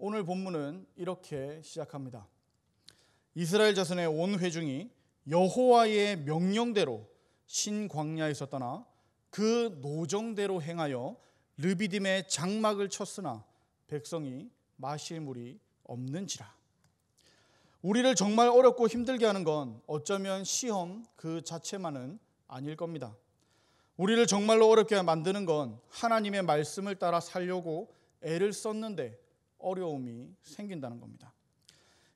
오늘 본문은 이렇게 시작합니다. 이스라엘 자손의 온 회중이 여호와의 명령대로 신광야에서 떠나 그 노정대로 행하여 르비딤의 장막을 쳤으나 백성이 마실 물이 없는지라. 우리를 정말 어렵고 힘들게 하는 건 어쩌면 시험 그 자체만은 아닐 겁니다. 우리를 정말로 어렵게 만드는 건 하나님의 말씀을 따라 살려고 애를 썼는데 어려움이 생긴다는 겁니다.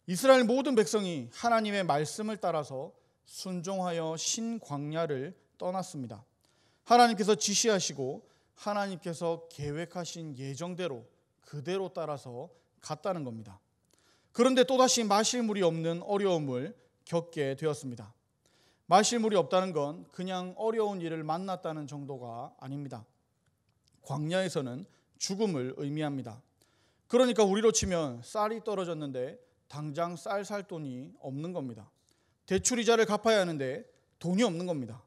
이스라엘 모든 백성이 하나님의 말씀을 따라서 순종하여 신광야를 떠났습니다. 하나님께서 지시하시고 하나님께서 계획하신 예정대로 그대로 따라서 갔다는 겁니다. 그런데 또다시 마실 물이 없는 어려움을 겪게 되었습니다. 마실 물이 없다는 건 그냥 어려운 일을 만났다는 정도가 아닙니다. 광야에서는 죽음을 의미합니다. 그러니까 우리로 치면 쌀이 떨어졌는데 당장 쌀 살 돈이 없는 겁니다. 대출이자를 갚아야 하는데 돈이 없는 겁니다.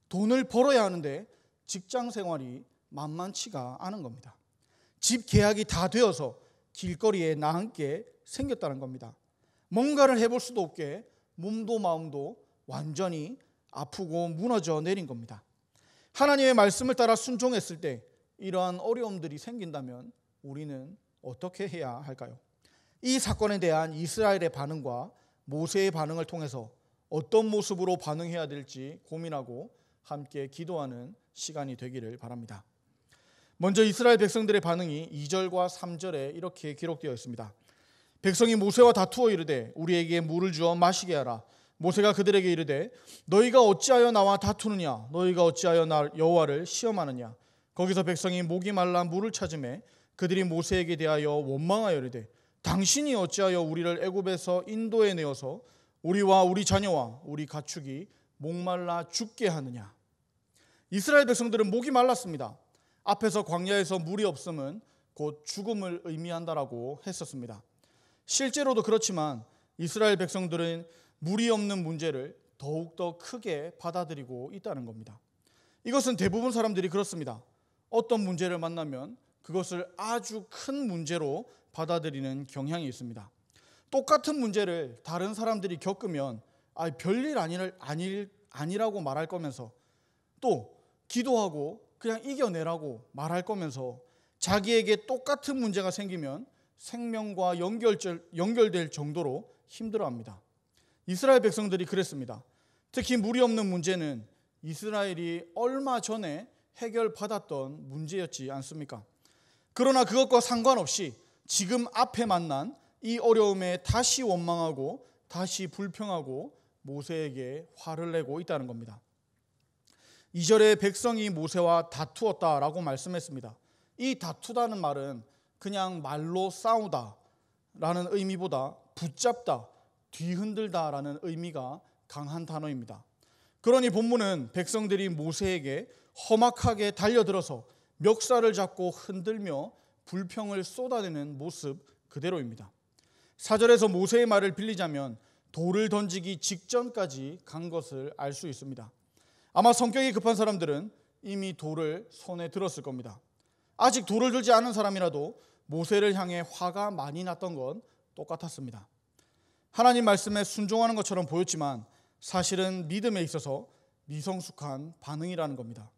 돈을 벌어야 하는데 직장 생활이 만만치가 않은 겁니다. 집 계약이 다 되어서 길거리에 나앉게 생겼다는 겁니다. 뭔가를 해볼 수도 없게 몸도 마음도 완전히 아프고 무너져 내린 겁니다. 하나님의 말씀을 따라 순종했을 때 이러한 어려움들이 생긴다면 우리는 어떻게 해야 할까요? 이 사건에 대한 이스라엘의 반응과 모세의 반응을 통해서 어떤 모습으로 반응해야 될지 고민하고 함께 기도하는 시간이 되기를 바랍니다. 먼저 이스라엘 백성들의 반응이 2절과 3절에 이렇게 기록되어 있습니다. 백성이 모세와 다투어 이르되 우리에게 물을 주어 마시게 하라. 모세가 그들에게 이르되 너희가 어찌하여 나와 다투느냐? 너희가 어찌하여 나 여호와를 시험하느냐? 거기서 백성이 목이 말라 물을 찾으매 그들이 모세에게 대하여 원망하여 이르되 당신이 어찌하여 우리를 애굽에서 인도에 내어서 우리와 우리 자녀와 우리 가축이 목말라 죽게 하느냐? 이스라엘 백성들은 목이 말랐습니다. 앞에서 광야에서 물이 없음은 곧 죽음을 의미한다라고 했었습니다. 실제로도 그렇지만 이스라엘 백성들은 물이 없는 문제를 더욱더 크게 받아들이고 있다는 겁니다. 이것은 대부분 사람들이 그렇습니다. 어떤 문제를 만나면 그것을 아주 큰 문제로 받아들이는 경향이 있습니다. 똑같은 문제를 다른 사람들이 겪으면 별일 아니라고 말할 거면서 또 기도하고 그냥 이겨내라고 말할 거면서 자기에게 똑같은 문제가 생기면 생명과 연결될 정도로 힘들어합니다. 이스라엘 백성들이 그랬습니다. 특히 물이 없는 문제는 이스라엘이 얼마 전에 해결받았던 문제였지 않습니까? 그러나 그것과 상관없이 지금 앞에 만난 이 어려움에 다시 원망하고 다시 불평하고 모세에게 화를 내고 있다는 겁니다. 2절에 백성이 모세와 다투었다라고 말씀했습니다. 이 다투다는 말은 그냥 말로 싸우다라는 의미보다 붙잡다, 뒤흔들다라는 의미가 강한 단어입니다. 그러니 본문은 백성들이 모세에게 험악하게 달려들어서 멱살을 잡고 흔들며 불평을 쏟아내는 모습 그대로입니다. 4절에서 모세의 말을 빌리자면 돌을 던지기 직전까지 간 것을 알 수 있습니다. 아마 성격이 급한 사람들은 이미 돌을 손에 들었을 겁니다. 아직 돌을 들지 않은 사람이라도 모세를 향해 화가 많이 났던 건 똑같았습니다. 하나님 말씀에 순종하는 것처럼 보였지만 사실은 믿음에 있어서 미성숙한 반응이라는 겁니다.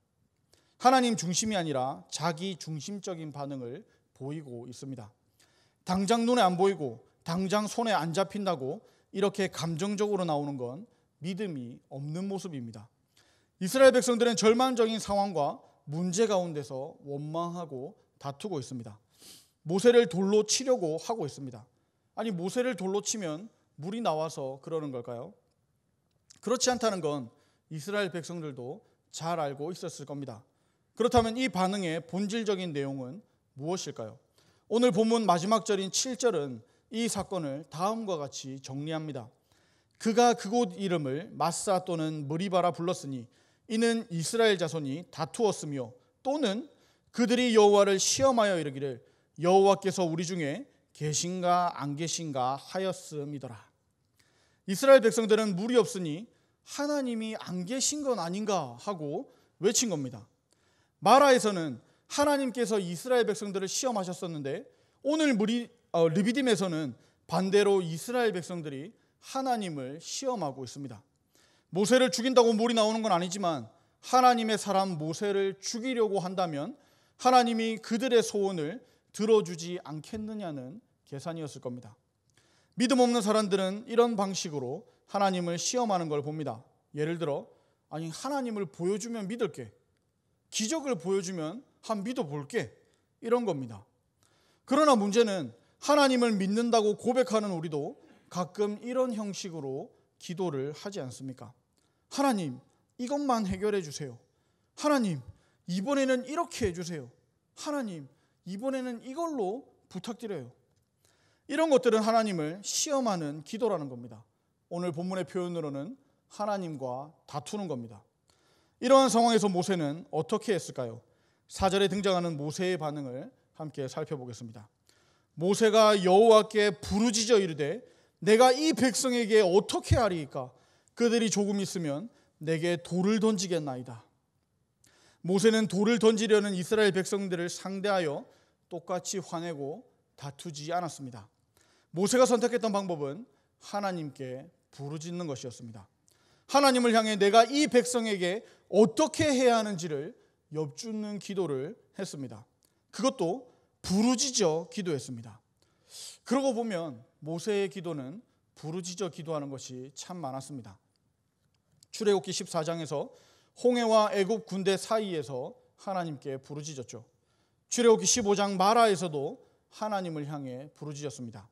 하나님 중심이 아니라 자기 중심적인 반응을 보이고 있습니다. 당장 눈에 안 보이고 당장 손에 안 잡힌다고 이렇게 감정적으로 나오는 건 믿음이 없는 모습입니다. 이스라엘 백성들은 절망적인 상황과 문제 가운데서 원망하고 다투고 있습니다. 모세를 돌로 치려고 하고 있습니다. 아니, 모세를 돌로 치면 물이 나와서 그러는 걸까요? 그렇지 않다는 건 이스라엘 백성들도 잘 알고 있었을 겁니다. 그렇다면 이 반응의 본질적인 내용은 무엇일까요? 오늘 본문 마지막 절인 7절은 이 사건을 다음과 같이 정리합니다. 그가 그곳 이름을 마사 또는 무리바라 불렀으니 이는 이스라엘 자손이 다투었으며 또는 그들이 여호와를 시험하여 이르기를 여호와께서 우리 중에 계신가 안 계신가 하였음이더라. 이스라엘 백성들은 물이 없으니 하나님이 안 계신 건 아닌가 하고 외친 겁니다. 마라에서는 하나님께서 이스라엘 백성들을 시험하셨었는데 오늘 물이 르비딤에서는 반대로 이스라엘 백성들이 하나님을 시험하고 있습니다. 모세를 죽인다고 물이 나오는 건 아니지만 하나님의 사람 모세를 죽이려고 한다면 하나님이 그들의 소원을 들어주지 않겠느냐는 계산이었을 겁니다. 믿음 없는 사람들은 이런 방식으로 하나님을 시험하는 걸 봅니다. 예를 들어, 아니 하나님을 보여주면 믿을게, 기적을 보여주면 한 믿어볼게, 이런 겁니다. 그러나 문제는 하나님을 믿는다고 고백하는 우리도 가끔 이런 형식으로 기도를 하지 않습니까? 하나님, 이것만 해결해 주세요. 하나님, 이번에는 이렇게 해주세요. 하나님, 이번에는 이걸로 부탁드려요. 이런 것들은 하나님을 시험하는 기도라는 겁니다. 오늘 본문의 표현으로는 하나님과 다투는 겁니다. 이러한 상황에서 모세는 어떻게 했을까요? 4절에 등장하는 모세의 반응을 함께 살펴보겠습니다. 모세가 여호와께 부르짖어 이르되 내가 이 백성에게 어떻게 하리이까? 그들이 조금 있으면 내게 돌을 던지겠나이다. 모세는 돌을 던지려는 이스라엘 백성들을 상대하여 똑같이 화내고 다투지 않았습니다. 모세가 선택했던 방법은 하나님께 부르짖는 것이었습니다. 하나님을 향해 내가 이 백성에게 어떻게 해야 하는지를 엿주는 기도를 했습니다. 그것도 부르짖어 기도했습니다. 그러고 보면 모세의 기도는 부르짖어 기도하는 것이 참 많았습니다. 출애굽기 14장에서 홍해와 애굽 군대 사이에서 하나님께 부르짖었죠. 출애굽기 15장 마라에서도 하나님을 향해 부르짖었습니다.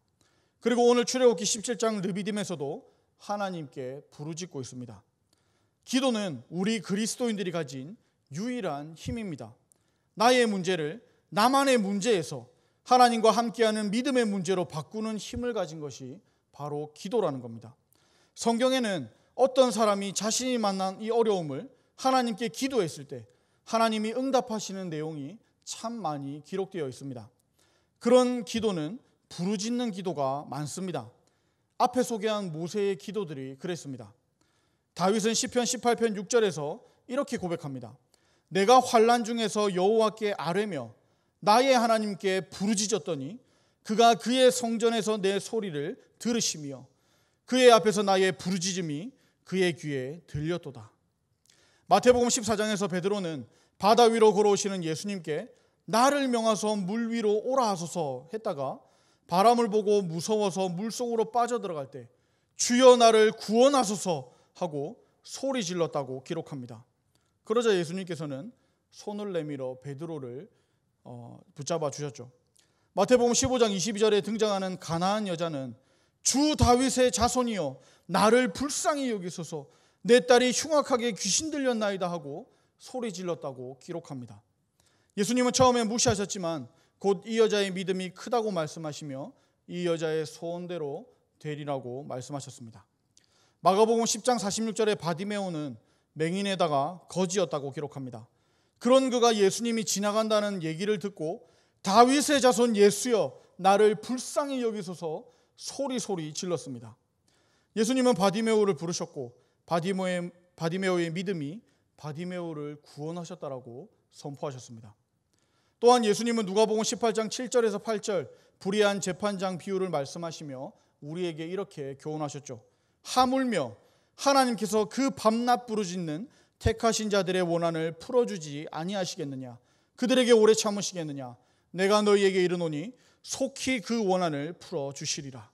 그리고 오늘 출애굽기 17장 르비딤에서도 하나님께 부르짖고 있습니다. 기도는 우리 그리스도인들이 가진 유일한 힘입니다. 나의 문제를 나만의 문제에서 하나님과 함께하는 믿음의 문제로 바꾸는 힘을 가진 것이 바로 기도라는 겁니다. 성경에는 어떤 사람이 자신이 만난 이 어려움을 하나님께 기도했을 때 하나님이 응답하시는 내용이 참 많이 기록되어 있습니다. 그런 기도는 부르짖는 기도가 많습니다. 앞에 소개한 모세의 기도들이 그랬습니다. 다윗은 시편 18편 6절에서 이렇게 고백합니다. 내가 환난 중에서 여호와께 아뢰며 나의 하나님께 부르짖었더니 그가 그의 성전에서 내 소리를 들으시며 그의 앞에서 나의 부르짖음이 그의 귀에 들렸도다. 마태복음 14장에서 베드로는 바다 위로 걸어오시는 예수님께 나를 명하소 물 위로 오라 하소서 했다가 바람을 보고 무서워서 물속으로 빠져들어갈 때 주여 나를 구원하소서 하고 소리 질렀다고 기록합니다. 그러자 예수님께서는 손을 내밀어 베드로를 붙잡아 주셨죠. 마태복음 15장 22절에 등장하는 가나안 여자는 주 다윗의 자손이여 나를 불쌍히 여기소서 내 딸이 흉악하게 귀신 들렸나이다 하고 소리 질렀다고 기록합니다. 예수님은 처음에 무시하셨지만 곧 이 여자의 믿음이 크다고 말씀하시며 이 여자의 소원대로 되리라고 말씀하셨습니다. 마가복음 10장 46절에 바디메오는 맹인에다가 거지였다고 기록합니다. 그런 그가 예수님이 지나간다는 얘기를 듣고 다윗의 자손 예수여 나를 불쌍히 여기소서 소리 질렀습니다. 예수님은 바디메오를 부르셨고 바디메오의 믿음이 바디메오를 구원하셨다라고 선포하셨습니다. 또한 예수님은 누가복음 18장 7절에서 8절 불의한 재판장 비유를 말씀하시며 우리에게 이렇게 교훈하셨죠. 하물며 하나님께서 그 밤낮 부르짖는 택하신 자들의 원한을 풀어주지 아니하시겠느냐? 그들에게 오래 참으시겠느냐? 내가 너희에게 이르노니 속히 그 원한을 풀어주시리라.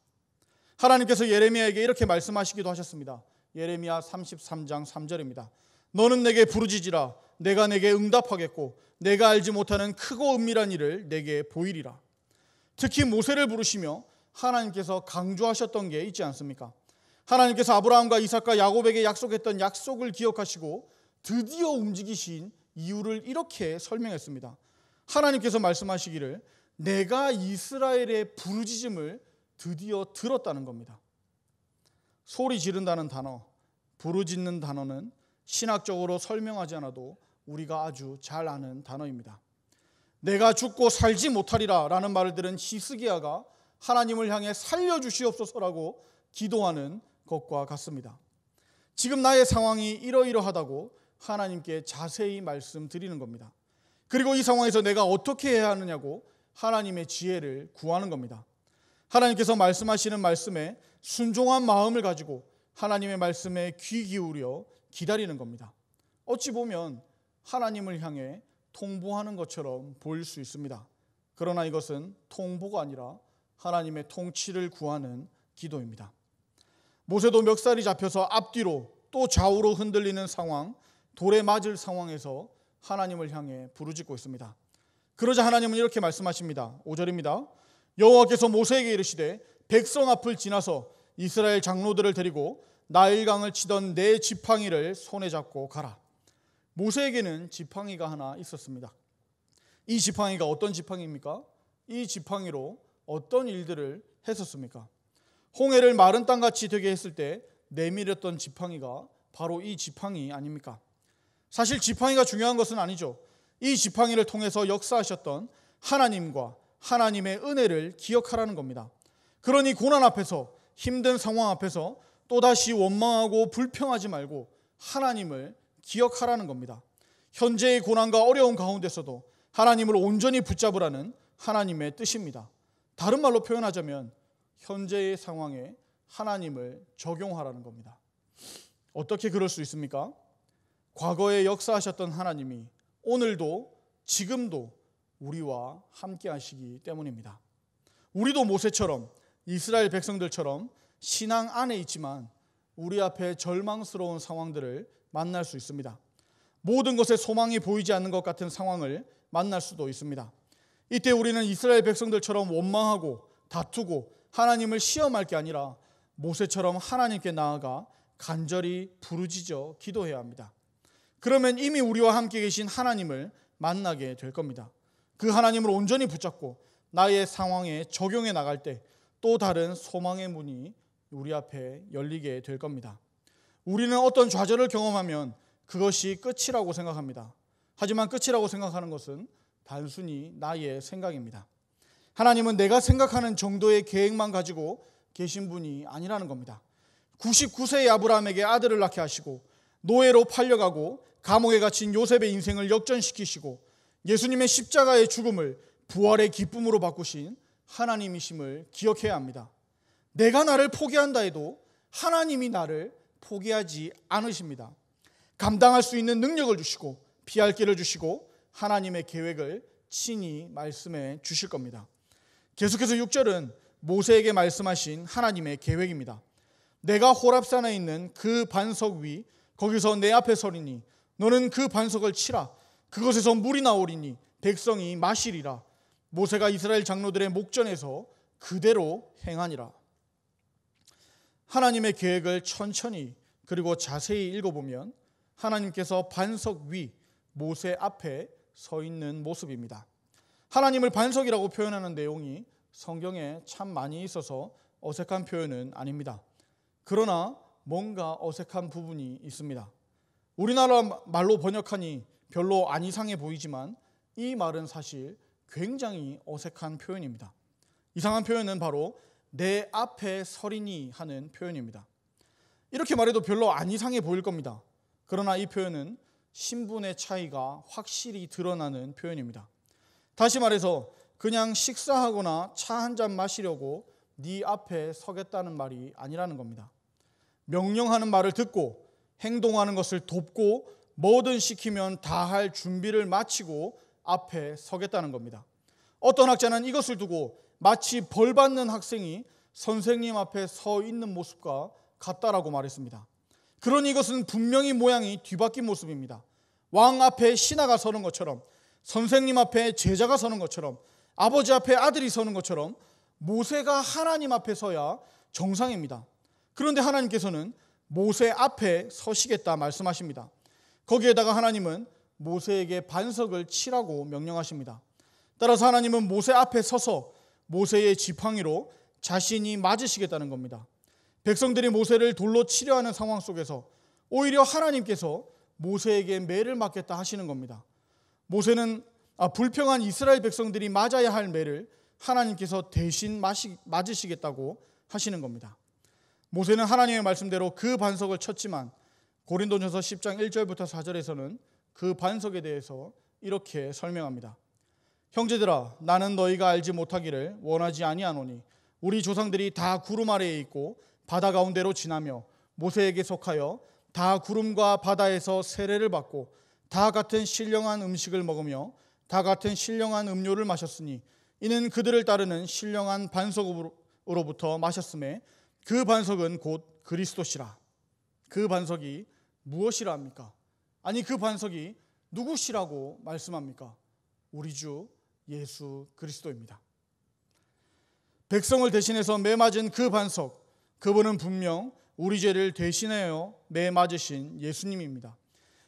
하나님께서 예레미야에게 이렇게 말씀하시기도 하셨습니다. 예레미야 33장 3절입니다. 너는 내게 부르짖으라. 내가 내게 응답하겠고 내가 알지 못하는 크고 은밀한 일을 내게 보이리라. 특히 모세를 부르시며 하나님께서 강조하셨던 게 있지 않습니까? 하나님께서 아브라함과 이삭과 야곱에게 약속했던 약속을 기억하시고 드디어 움직이신 이유를 이렇게 설명했습니다. 하나님께서 말씀하시기를 내가 이스라엘의 부르짖음을 드디어 들었다는 겁니다. 소리 지른다는 단어, 부르짖는 단어는 신학적으로 설명하지 않아도 우리가 아주 잘 아는 단어입니다. 내가 죽고 살지 못하리라 라는 말을 들은 히스기야가 하나님을 향해 살려주시옵소서라고 기도하는 것과 같습니다. 지금 나의 상황이 이러이러하다고 하나님께 자세히 말씀드리는 겁니다. 그리고 이 상황에서 내가 어떻게 해야 하느냐고 하나님의 지혜를 구하는 겁니다. 하나님께서 말씀하시는 말씀에 순종한 마음을 가지고 하나님의 말씀에 귀 기울여 기다리는 겁니다. 어찌 보면 하나님을 향해 통보하는 것처럼 보일 수 있습니다. 그러나 이것은 통보가 아니라 하나님의 통치를 구하는 기도입니다. 모세도 멱살이 잡혀서 앞뒤로 또 좌우로 흔들리는 상황, 돌에 맞을 상황에서 하나님을 향해 부르짖고 있습니다. 그러자 하나님은 이렇게 말씀하십니다. 5절입니다. 여호와께서 모세에게 이르시되 백성 앞을 지나서 이스라엘 장로들을 데리고 나일강을 치던 네 지팡이를 손에 잡고 가라. 모세에게는 지팡이가 하나 있었습니다. 이 지팡이가 어떤 지팡이입니까? 이 지팡이로 어떤 일들을 했었습니까? 홍해를 마른 땅같이 되게 했을 때 내밀었던 지팡이가 바로 이 지팡이 아닙니까? 사실 지팡이가 중요한 것은 아니죠. 이 지팡이를 통해서 역사하셨던 하나님과 하나님의 은혜를 기억하라는 겁니다. 그러니 고난 앞에서, 힘든 상황 앞에서 또다시 원망하고 불평하지 말고 하나님을 기억하라는 겁니다. 현재의 고난과 어려운 가운데서도 하나님을 온전히 붙잡으라는 하나님의 뜻입니다. 다른 말로 표현하자면 현재의 상황에 하나님을 적용하라는 겁니다. 어떻게 그럴 수 있습니까? 과거에 역사하셨던 하나님이 오늘도 지금도 우리와 함께 하시기 때문입니다. 우리도 모세처럼 이스라엘 백성들처럼 신앙 안에 있지만 우리 앞에 절망스러운 상황들을 만날 수 있습니다. 모든 것에 소망이 보이지 않는 것 같은 상황을 만날 수도 있습니다. 이때 우리는 이스라엘 백성들처럼 원망하고 다투고 하나님을 시험할 게 아니라 모세처럼 하나님께 나아가 간절히 부르짖어 기도해야 합니다. 그러면 이미 우리와 함께 계신 하나님을 만나게 될 겁니다. 그 하나님을 온전히 붙잡고 나의 상황에 적용해 나갈 때 또 다른 소망의 문이 우리 앞에 열리게 될 겁니다. 우리는 어떤 좌절을 경험하면 그것이 끝이라고 생각합니다. 하지만 끝이라고 생각하는 것은 단순히 나의 생각입니다. 하나님은 내가 생각하는 정도의 계획만 가지고 계신 분이 아니라는 겁니다. 99세의 아브라함에게 아들을 낳게 하시고 노예로 팔려가고 감옥에 갇힌 요셉의 인생을 역전시키시고 예수님의 십자가의 죽음을 부활의 기쁨으로 바꾸신 하나님이심을 기억해야 합니다. 내가 나를 포기한다 해도 하나님이 나를 포기하지 않으십니다. 감당할 수 있는 능력을 주시고 피할 길을 주시고 하나님의 계획을 친히 말씀해 주실 겁니다. 계속해서 6절은 모세에게 말씀하신 하나님의 계획입니다. 내가 호랍산에 있는 그 반석 위 거기서 내 앞에 서리니 너는 그 반석을 치라. 그것에서 물이 나오리니 백성이 마시리라. 모세가 이스라엘 장로들의 목전에서 그대로 행하니라. 하나님의 계획을 천천히 그리고 자세히 읽어보면 하나님께서 반석 위 모세 앞에 서 있는 모습입니다. 하나님을 반석이라고 표현하는 내용이 성경에 참 많이 있어서 어색한 표현은 아닙니다. 그러나 뭔가 어색한 부분이 있습니다. 우리나라 말로 번역하니 별로 안 이상해 보이지만 이 말은 사실 굉장히 어색한 표현입니다. 이상한 표현은 바로 내 앞에 서리니 하는 표현입니다. 이렇게 말해도 별로 안 이상해 보일 겁니다. 그러나 이 표현은 신분의 차이가 확실히 드러나는 표현입니다. 다시 말해서 그냥 식사하거나 차 한 잔 마시려고 네 앞에 서겠다는 말이 아니라는 겁니다. 명령하는 말을 듣고 행동하는 것을 돕고 뭐든 시키면 다 할 준비를 마치고 앞에 서겠다는 겁니다. 어떤 학자는 이것을 두고 마치 벌 받는 학생이 선생님 앞에 서 있는 모습과 같다라고 말했습니다. 그러니 이것은 분명히 모양이 뒤바뀐 모습입니다. 왕 앞에 신하가 서는 것처럼, 선생님 앞에 제자가 서는 것처럼, 아버지 앞에 아들이 서는 것처럼 모세가 하나님 앞에 서야 정상입니다. 그런데 하나님께서는 모세 앞에 서시겠다 말씀하십니다. 거기에다가 하나님은 모세에게 반석을 치라고 명령하십니다. 따라서 하나님은 모세 앞에 서서 모세의 지팡이로 자신이 맞으시겠다는 겁니다. 백성들이 모세를 돌로 치려 하는 상황 속에서 오히려 하나님께서 모세에게 매를 맞겠다 하시는 겁니다. 모세는 불평한 이스라엘 백성들이 맞아야 할 매를 하나님께서 대신 맞으시겠다고 하시는 겁니다. 모세는 하나님의 말씀대로 그 반석을 쳤지만 고린도전서 10장 1절부터 4절에서는 그 반석에 대해서 이렇게 설명합니다. 형제들아 나는 너희가 알지 못하기를 원하지 아니하노니 우리 조상들이 다 구름 아래에 있고 바다 가운데로 지나며 모세에게 속하여 다 구름과 바다에서 세례를 받고 다 같은 신령한 음식을 먹으며 다 같은 신령한 음료를 마셨으니 이는 그들을 따르는 신령한 반석으로부터 마셨음에 그 반석은 곧 그리스도시라. 그 반석이 무엇이라 합니까? 아니, 그 반석이 누구시라고 말씀합니까? 우리 주 예수 그리스도입니다. 백성을 대신해서 매맞은 그 반석, 그분은 분명 우리 죄를 대신하여 매맞으신 예수님입니다.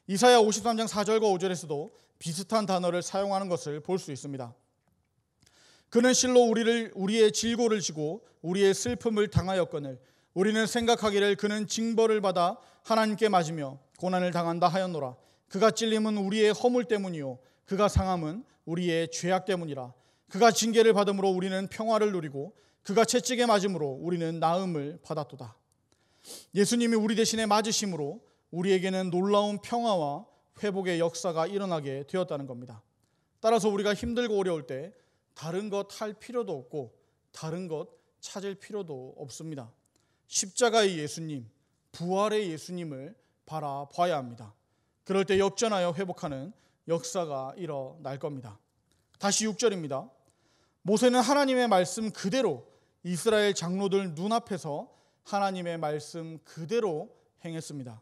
이사야 53장 4절과 5절에서도 비슷한 단어를 사용하는 것을 볼 수 있습니다. 그는 실로 우리의 질고를 지고 우리의 슬픔을 당하였거늘 우리는 생각하기를 그는 징벌을 받아 하나님께 맞으며 고난을 당한다 하였노라. 그가 찔림은 우리의 허물 때문이요 그가 상함은 우리의 죄악 때문이라. 그가 징계를 받음으로 우리는 평화를 누리고 그가 채찍에 맞음으로 우리는 나음을 받았도다. 예수님이 우리 대신에 맞으심으로 우리에게는 놀라운 평화와 회복의 역사가 일어나게 되었다는 겁니다. 따라서 우리가 힘들고 어려울 때 다른 것 할 필요도 없고 다른 것 찾을 필요도 없습니다. 십자가의 예수님, 부활의 예수님을 바라봐야 합니다. 그럴 때 역전하여 회복하는 역사가 일어날 겁니다. 다시 6절입니다. 모세는 하나님의 말씀 그대로 이스라엘 장로들 눈앞에서 하나님의 말씀 그대로 행했습니다.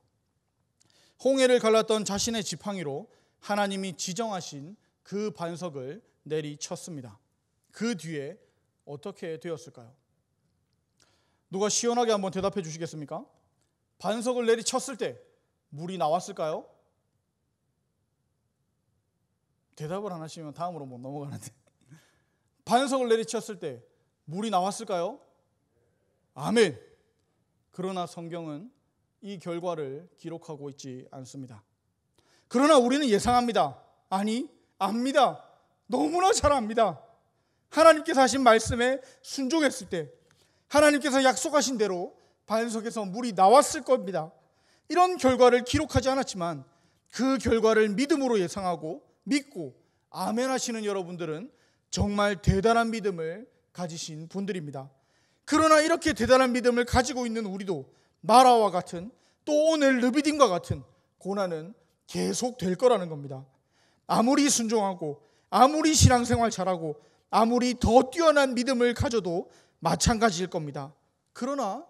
홍해를 갈랐던 자신의 지팡이로 하나님이 지정하신 그 반석을 내리쳤습니다. 그 뒤에 어떻게 되었을까요? 누가 시원하게 한번 대답해 주시겠습니까? 반석을 내리쳤을 때 물이 나왔을까요? 대답을 안 하시면 다음으로 못 넘어가는데. 반석을 내리쳤을 때 물이 나왔을까요? 아멘. 그러나 성경은 이 결과를 기록하고 있지 않습니다. 그러나 우리는 예상합니다. 아니, 압니다. 너무나 잘 압니다. 하나님께서 하신 말씀에 순종했을 때 하나님께서 약속하신 대로 반석에서 물이 나왔을 겁니다. 이런 결과를 기록하지 않았지만 그 결과를 믿음으로 예상하고 믿고 아멘 하시는 여러분들은 정말 대단한 믿음을 가지신 분들입니다. 그러나 이렇게 대단한 믿음을 가지고 있는 우리도 마라와 같은 또 오늘 르비딤과 같은 고난은 계속 될 거라는 겁니다. 아무리 순종하고 아무리 신앙생활 잘하고 아무리 더 뛰어난 믿음을 가져도 마찬가지일 겁니다. 그러나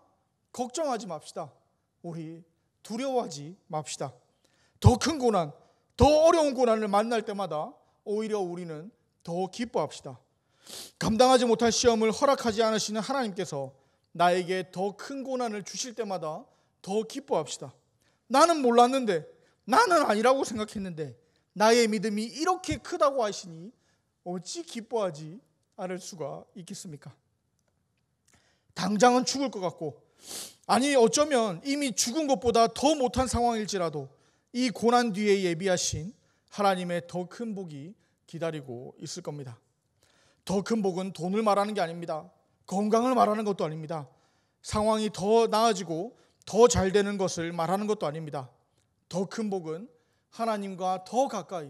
걱정하지 맙시다. 우리 두려워하지 맙시다. 더 큰 고난, 더 어려운 고난을 만날 때마다 오히려 우리는 더 기뻐합시다. 감당하지 못할 시험을 허락하지 않으시는 하나님께서 나에게 더 큰 고난을 주실 때마다 더 기뻐합시다. 나는 몰랐는데, 나는 아니라고 생각했는데 나의 믿음이 이렇게 크다고 하시니 어찌 기뻐하지 않을 수가 있겠습니까? 당장은 죽을 것 같고, 아니 어쩌면 이미 죽은 것보다 더 못한 상황일지라도 이 고난 뒤에 예비하신 하나님의 더 큰 복이 기다리고 있을 겁니다. 더 큰 복은 돈을 말하는 게 아닙니다. 건강을 말하는 것도 아닙니다. 상황이 더 나아지고 더 잘 되는 것을 말하는 것도 아닙니다. 더 큰 복은 하나님과 더 가까이,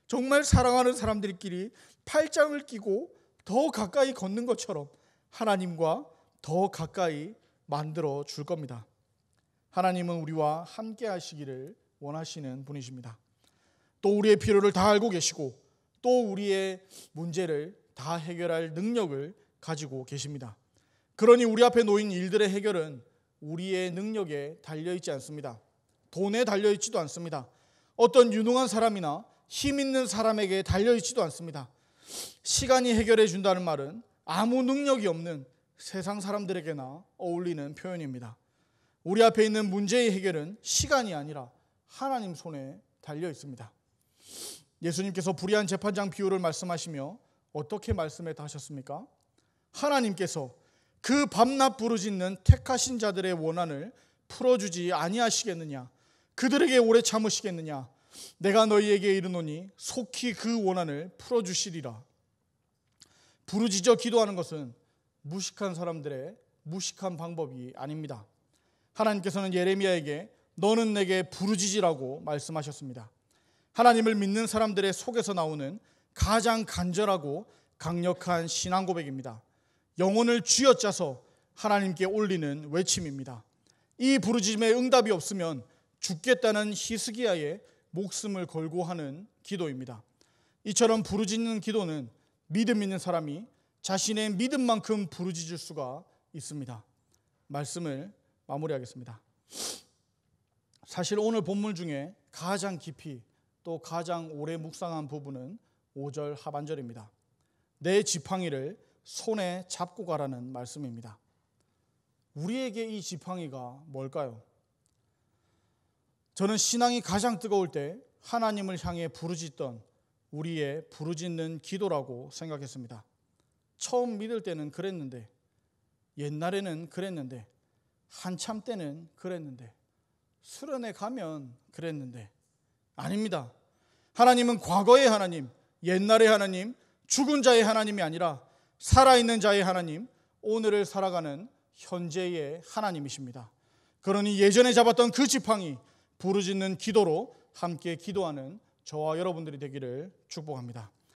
정말 사랑하는 사람들끼리 팔짱을 끼고 더 가까이 걷는 것처럼 하나님과 더 가까이 만들어 줄 겁니다. 하나님은 우리와 함께 하시기를 원하시는 분이십니다. 또 우리의 필요를 다 알고 계시고 또 우리의 문제를 다 해결할 능력을 가지고 계십니다. 그러니 우리 앞에 놓인 일들의 해결은 우리의 능력에 달려있지 않습니다. 돈에 달려있지도 않습니다. 어떤 유능한 사람이나 힘 있는 사람에게 달려있지도 않습니다. 시간이 해결해 준다는 말은 아무 능력이 없는 세상 사람들에게나 어울리는 표현입니다. 우리 앞에 있는 문제의 해결은 시간이 아니라 하나님 손에 달려 있습니다. 예수님께서 불의한 재판장 비유를 말씀하시며 어떻게 말씀해 하셨습니까? 하나님께서 그 밤낮 부르짖는 택하신 자들의 원한을 풀어주지 아니하시겠느냐? 그들에게 오래 참으시겠느냐? 내가 너희에게 이르노니 속히 그 원한을 풀어주시리라. 부르짖어 기도하는 것은 무식한 사람들의 무식한 방법이 아닙니다. 하나님께서는 예레미야에게 너는 내게 부르짖으라고 말씀하셨습니다. 하나님을 믿는 사람들의 속에서 나오는 가장 간절하고 강력한 신앙 고백입니다. 영혼을 쥐어짜서 하나님께 올리는 외침입니다. 이 부르짖음에 응답이 없으면 죽겠다는 히스기야의 목숨을 걸고 하는 기도입니다. 이처럼 부르짖는 기도는 믿음 있는 사람이 자신의 믿음만큼 부르짖을 수가 있습니다. 말씀을 마무리하겠습니다. 사실 오늘 본문 중에 가장 깊이 또 가장 오래 묵상한 부분은 5절 하반절입니다. 내 지팡이를 손에 잡고 가라는 말씀입니다. 우리에게 이 지팡이가 뭘까요? 저는 신앙이 가장 뜨거울 때 하나님을 향해 부르짖던 우리의 부르짖는 기도라고 생각했습니다. 처음 믿을 때는 그랬는데, 옛날에는 그랬는데, 한참 때는 그랬는데, 수련회 가면 그랬는데, 아닙니다. 하나님은 과거의 하나님, 옛날의 하나님, 죽은 자의 하나님이 아니라 살아있는 자의 하나님, 오늘을 살아가는 현재의 하나님이십니다. 그러니 예전에 잡았던 그 지팡이, 부르짖는 기도로 함께 기도하는 저와 여러분들이 되기를 축복합니다.